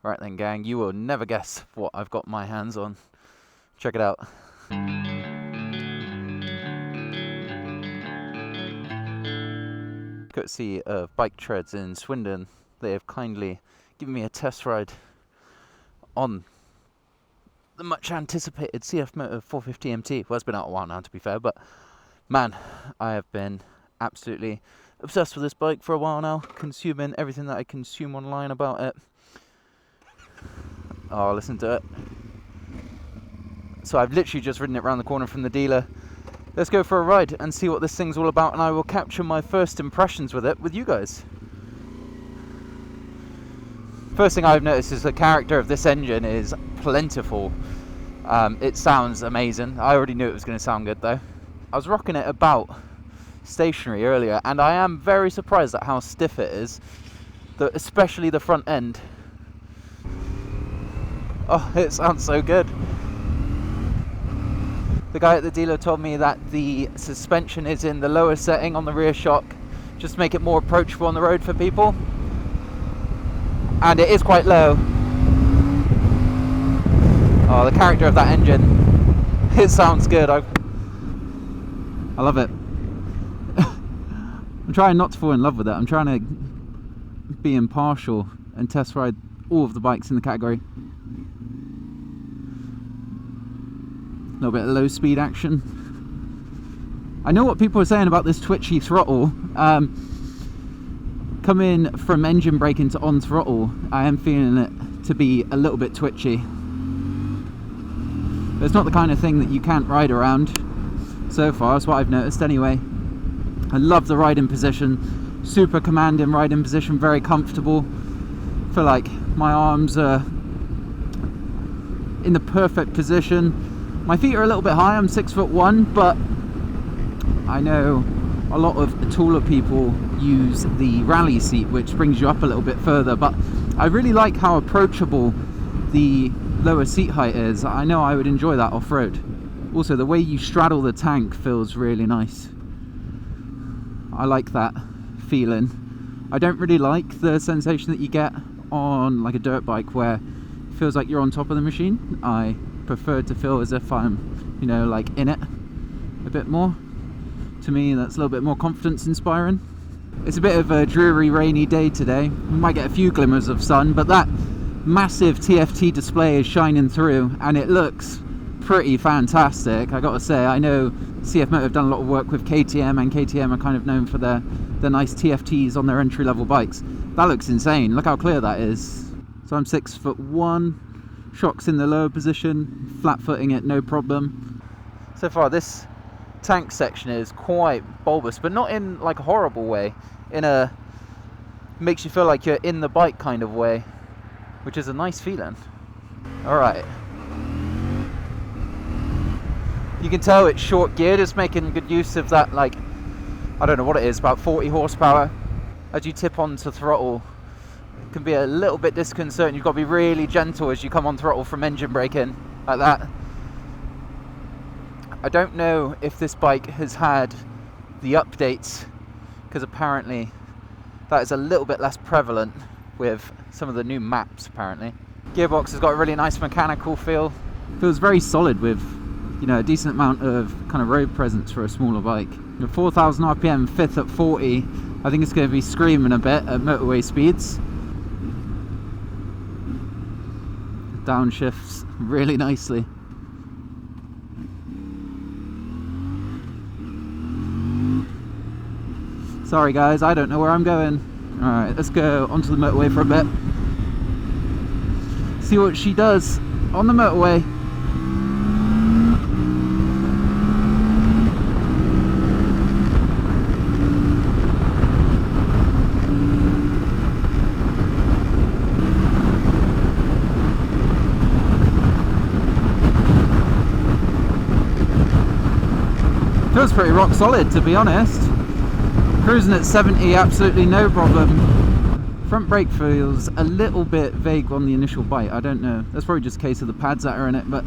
Right then, gang, you will never guess what I've got my hands on. Check it out. Courtesy of Bike Treads in Swindon, they have kindly given me a test ride on the much anticipated CF Moto 450MT. Well, it's been out a while now, to be fair, but man, I have been absolutely obsessed with this bike for a while now, consuming everything that I consume online about it. Oh, listen to it. So I've literally just ridden it around the corner from the dealer. Let's go for a ride and see what this thing's all about, and I will capture my first impressions with it with you guys. First thing I've noticed is the character of this engine is plentiful. It sounds amazing. I already knew it was going to sound good though. I was rocking it about stationary earlier, and I am very surprised at how stiff it is, especially the front end. Oh, it sounds so good. The guy at the dealer told me that the suspension is in the lower setting on the rear shock, just to make it more approachable on the road for people. And it is quite low. Oh, the character of that engine. It sounds good. I love it. I'm trying not to fall in love with it. I'm trying to be impartial and test ride all of the bikes in the category. A little bit of low speed action. I know what people are saying about this twitchy throttle. Coming from engine braking to on throttle, I am feeling it to be a little bit twitchy. But it's not the kind of thing that you can't ride around so far, that's what I've noticed anyway. I love the riding position, super commanding riding position, very comfortable. I feel like my arms are in the perfect position. My feet are a little bit high, I'm 6'1", but I know a lot of taller people use the rally seat, which brings you up a little bit further, but I really like how approachable the lower seat height is. I know I would enjoy that off-road. Also, the way you straddle the tank feels really nice. I like that feeling. I don't really like the sensation that you get on like a dirt bike where it feels like you're on top of the machine. I prefer to feel as if I'm, you know, like in it a bit more. To me, that's a little bit more confidence inspiring. It's a bit of a dreary rainy day today. We might get a few glimmers of sun, but that massive TFT display is shining through and it looks pretty fantastic. I gotta say, I know CF Moto have done a lot of work with KTM, and KTM are kind of known for their nice TFTs on their entry-level bikes. That looks insane. Look how clear that is. So I'm 6'1", shocks in the lower position, flat footing it, no problem. So far this tank section is quite bulbous, but not in like a horrible way, in a makes you feel like you're in the bike kind of way, which is a nice feeling. Alright, you can tell it's short geared, it's making good use of that, like, I don't know what it is, about 40 horsepower. As you tip onto throttle, it can be a little bit disconcerting. You've got to be really gentle as you come on throttle from engine braking, like that. I don't know if this bike has had the updates, because apparently that is a little bit less prevalent with some of the new maps apparently. Gearbox has got a really nice mechanical feel. Feels very solid with, you know, a decent amount of kind of road presence for a smaller bike. 4,000 RPM, fifth at 40. I think it's going to be screaming a bit at motorway speeds. Downshifts really nicely. Sorry guys, I don't know where I'm going. Alright, let's go onto the motorway for a bit. See what she does on the motorway. Feels pretty rock solid, to be honest. Cruising at 70, absolutely no problem. Front brake feels a little bit vague on the initial bite, I don't know. That's probably just a case of the pads that are in it, but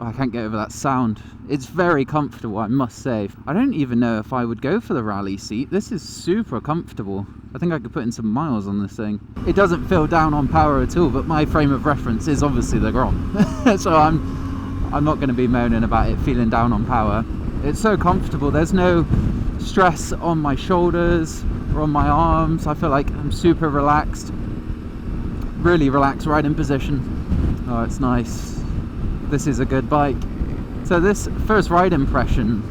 I can't get over that sound. It's very comfortable, I must say. I don't even know if I would go for the rally seat. This is super comfortable. I think I could put in some miles on this thing. It doesn't feel down on power at all, but my frame of reference is obviously the Grom. So I'm not going to be moaning about it feeling down on power. It's so comfortable. There's no stress on my shoulders or on my arms. I feel like I'm super relaxed. Really relaxed riding position. Oh, it's nice. This is a good bike. So this first ride impression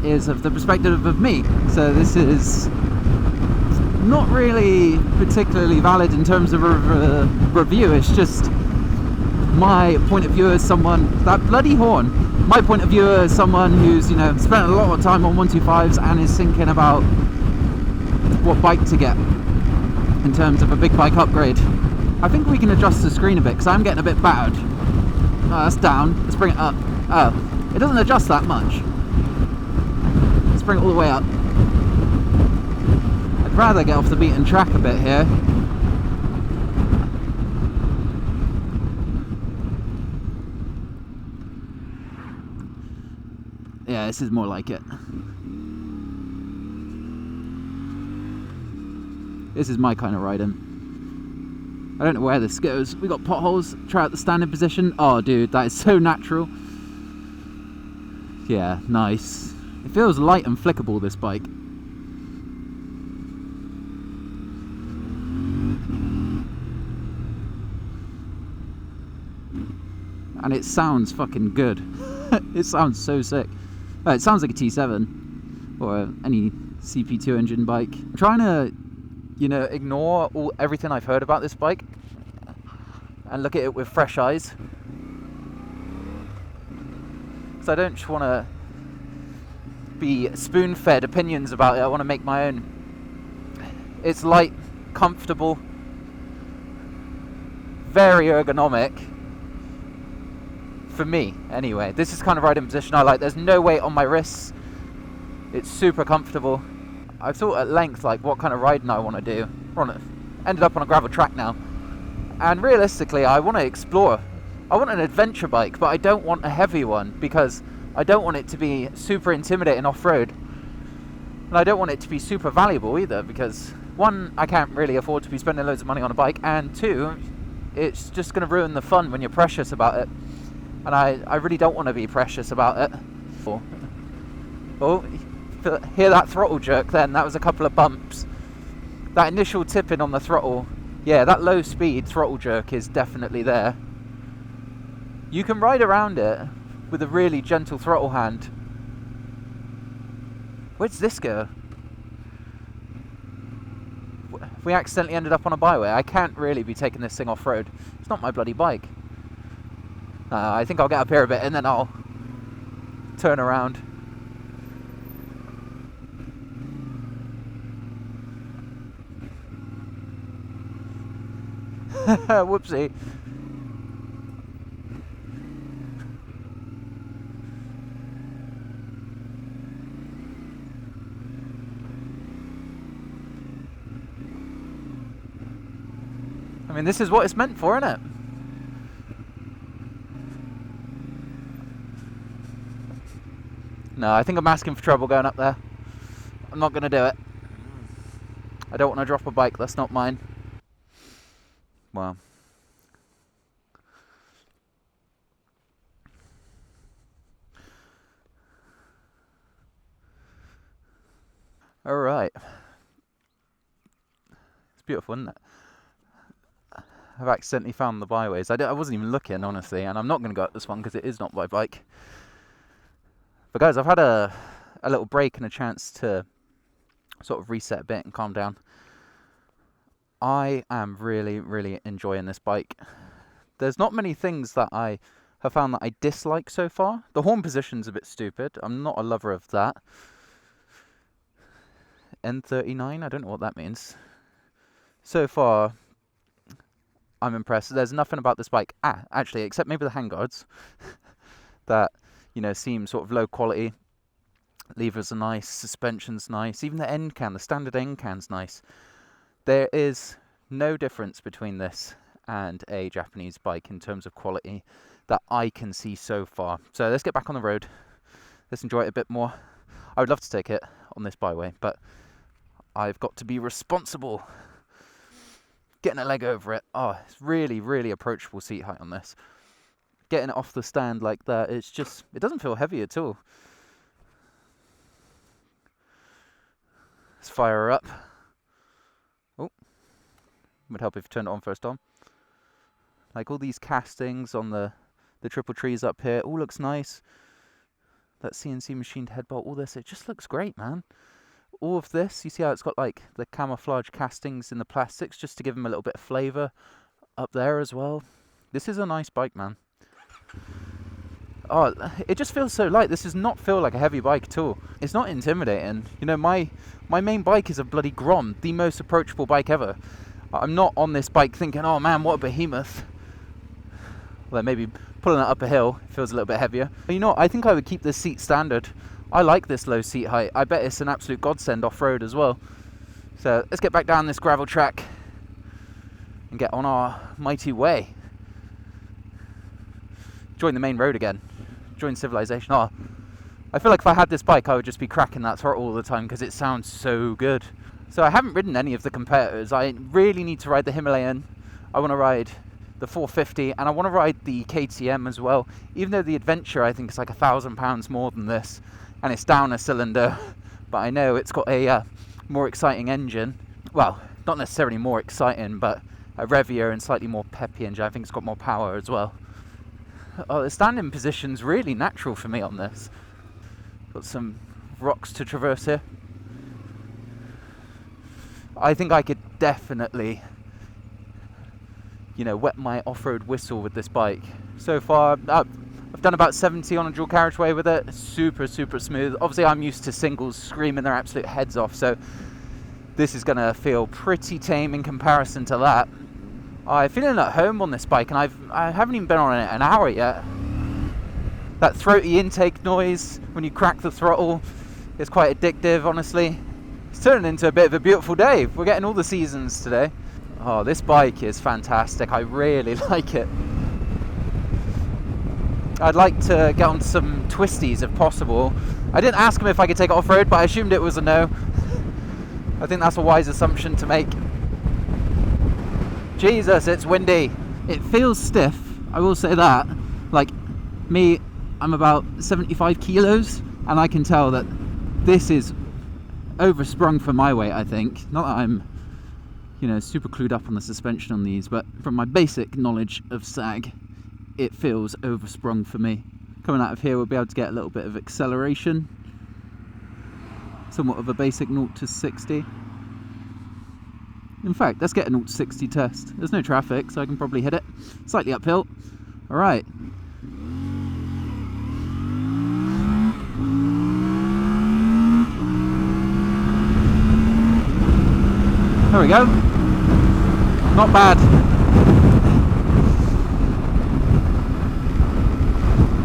is of the perspective of me. So this is not really particularly valid in terms of a review. It's just my point of view as someone, that bloody horn, my point of view as someone who's, you know, spent a lot of time on 125s and is thinking about what bike to get in terms of a big bike upgrade. I think we can adjust the screen a bit because I'm getting a bit battered. Oh, that's down. Let's bring it up. Oh, it doesn't adjust that much. Let's bring it all the way up. I'd rather get off the beaten track a bit here. Yeah, this is more like it. This is my kind of riding. I don't know where this goes. We got potholes. Try out the standing position. Oh, dude, that is so natural. Yeah, nice. It feels light and flickable, this bike. And it sounds fucking good. It sounds so sick. It sounds like a T7 or any CP2 engine bike. I'm trying to, you know, ignore everything I've heard about this bike and look at it with fresh eyes. So I don't just want to be spoon-fed opinions about it. I want to make my own. It's light, comfortable, very ergonomic. For me, anyway. This is kind of riding position I like. There's no weight on my wrists. It's super comfortable. I've thought at length like what kind of riding I want to do. Ended up on a gravel track now. And realistically, I want to explore. I want an adventure bike, but I don't want a heavy one because I don't want it to be super intimidating off-road. And I don't want it to be super valuable either because, one, I can't really afford to be spending loads of money on a bike, and two, it's just going to ruin the fun when you're precious about it. And I really don't want to be precious about it. Oh, hear that throttle jerk then? That was a couple of bumps. That initial tipping on the throttle, yeah, that low speed throttle jerk is definitely there. You can ride around it with a really gentle throttle hand. Where's this go? We accidentally ended up on a byway. I can't really be taking this thing off-road. It's not my bloody bike. I think I'll get up here a bit and then I'll turn around. Whoopsie. I mean, this is what it's meant for, isn't it? No, I think I'm asking for trouble going up there. I'm not going to do it. I don't want to drop a bike, that's not mine. Well. Alright. It's beautiful, isn't it? I've accidentally found the byways. I wasn't even looking, honestly, and I'm not going to go up this one because it is not my bike. But guys, I've had a little break and a chance to sort of reset a bit and calm down. I am really, really enjoying this bike. There's not many things that I have found that I dislike so far. The horn position's a bit stupid. I'm not a lover of that. N39, I don't know what that means. So far, I'm impressed. There's nothing about this bike, actually, except maybe the handguards, that, you know, seem sort of low quality. Levers are nice, suspension's nice, even the end can, the standard end can's nice. There is no difference between this and a Japanese bike in terms of quality that I can see so far. So let's get back on the road. Let's enjoy it a bit more. I would love to take it on this byway, but I've got to be responsible. Getting a leg over it. Oh, it's really, really approachable seat height on this. Getting it off the stand like that, it doesn't feel heavy at all. Let's fire her up. Oh, would help if you turned it on first on. Like all these castings on the triple trees up here, all looks nice. That CNC machined head bolt, all this, it just looks great, man. All of this, you see how it's got like the camouflage castings in the plastics just to give them a little bit of flavour up there as well. This is a nice bike, man. Oh, it just feels so light. This does not feel like a heavy bike at all. It's not intimidating. You know, my main bike is a bloody Grom, the most approachable bike ever. I'm not on this bike thinking, oh man, what a behemoth. Well, maybe pulling it up a hill feels a little bit heavier. But you know what? I think I would keep this seat standard. I like this low seat height. I bet it's an absolute godsend off-road as well. So let's get back down this gravel track and get on our mighty way. Join the main road again. Join civilization. Oh, I feel like if I had this bike, I would just be cracking that throttle all the time because it sounds so good. So I haven't ridden any of the competitors. I really need to ride the Himalayan. I want to ride the 450 and I want to ride the KTM as well. Even though the Adventure I think is like £1,000 more than this and it's down a cylinder, but I know it's got a more exciting engine. Well, not necessarily more exciting, but a revvier and slightly more peppy engine. I think it's got more power as well. Oh, the standing position's really natural for me on this. Got some rocks to traverse here. I think I could definitely, you know, wet my off-road whistle with this bike. So far, I've done about 70 on a dual carriageway with it. Super, super smooth. Obviously, I'm used to singles screaming their absolute heads off, so this is going to feel pretty tame in comparison to that. I'm feeling at home on this bike, and I haven't even been on it an hour yet. That throaty intake noise when you crack the throttle is quite addictive, honestly. It's turning into a bit of a beautiful day. We're getting all the seasons today. Oh, this bike is fantastic. I really like it. I'd like to get on some twisties if possible. I didn't ask him if I could take it off-road, but I assumed it was a no. I think that's a wise assumption to make. Jesus, it's windy. It feels stiff, I will say that. Like me, I'm about 75 kilos, and I can tell that this is oversprung for my weight, I think. Not that I'm, you know, super clued up on the suspension on these, but from my basic knowledge of sag, it feels oversprung for me. Coming out of here, we'll be able to get a little bit of acceleration. Somewhat of a basic 0 to 60. In fact, let's get a 0 to 60 test. There's no traffic, so I can probably hit it. Slightly uphill. Alright. There we go. Not bad.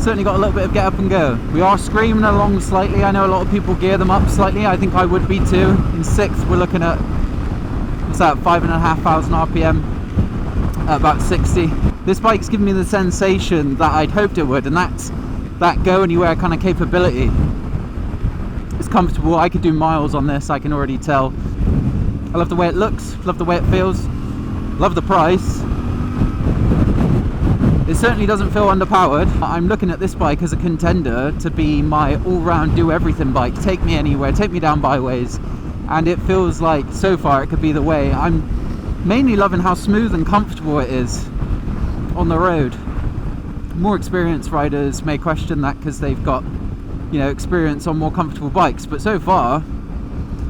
Certainly got a little bit of get up and go. We are screaming along slightly. I know a lot of people gear them up slightly. I think I would be too. In sixth, we're looking at, what's that, 5,500 RPM at about 60. This bike's giving me the sensation that I'd hoped it would, and that's that go anywhere kind of capability. It's comfortable. I could do miles on this, I can already tell. I love the way it looks, love the way it feels, love the price. It certainly doesn't feel underpowered. I'm looking at this bike as a contender to be my all-round do-everything bike. Take me anywhere, take me down byways, and it feels like so far it could be the way. I'm mainly loving how smooth and comfortable it is on the road. More experienced riders may question that because they've got, you know, experience on more comfortable bikes, but so far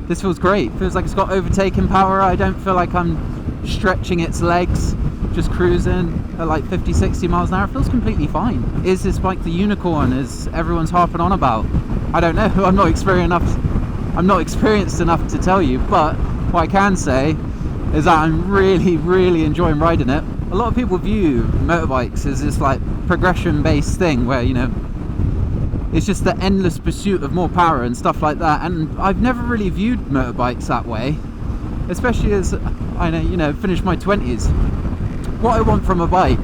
this feels great. Feels like it's got overtaking power. I don't feel like I'm stretching its legs, just cruising at like 50-60 miles an hour. It feels completely fine. Is this bike the unicorn as everyone's harping on about? I don't know. I'm not experienced enough to tell you, but what I can say is that I'm really enjoying riding it. A lot of people view motorbikes as this like progression based thing where, you know, it's just the endless pursuit of more power and stuff like that, and I've never really viewed motorbikes that way, especially as I know, you know, finished my 20s. what I want from a bike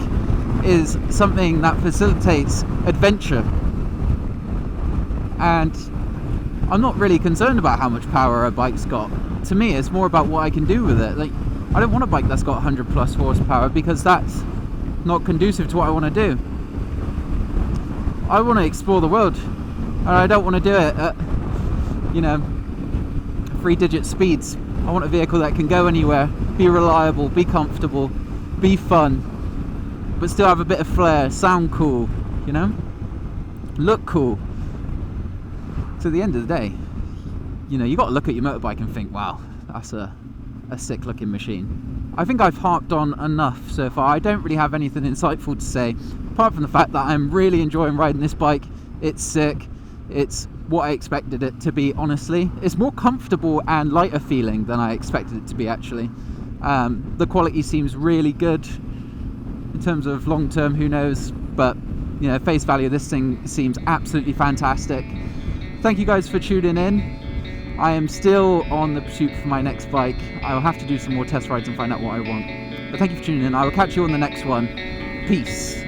is something that facilitates adventure, and I'm not really concerned about how much power a bike's got. To me, it's more about what I can do with it. Like, I don't want a bike that's got 100 plus horsepower, because that's not conducive to what I want to do. I want to explore the world, and I don't want to do it at, you know, 3-digit speeds. I want a vehicle that can go anywhere, be reliable, be comfortable, be fun, but still have a bit of flair, sound cool, you know, look cool. So at the end of the day, you know, you got to look at your motorbike and think, wow, that's a sick looking machine. I think I've harped on enough so far. I don't really have anything insightful to say, apart from the fact that I'm really enjoying riding this bike. It's sick. It's what I expected it to be, honestly. It's more comfortable and lighter feeling than I expected it to be, actually. The quality seems really good. In terms of long term, who knows, but you know, face value, this thing seems absolutely fantastic. Thank you guys for tuning in. I am still on the pursuit for my next bike. I'll have to do some more test rides and find out what I want. But thank you for tuning in. I will catch you on the next one. Peace.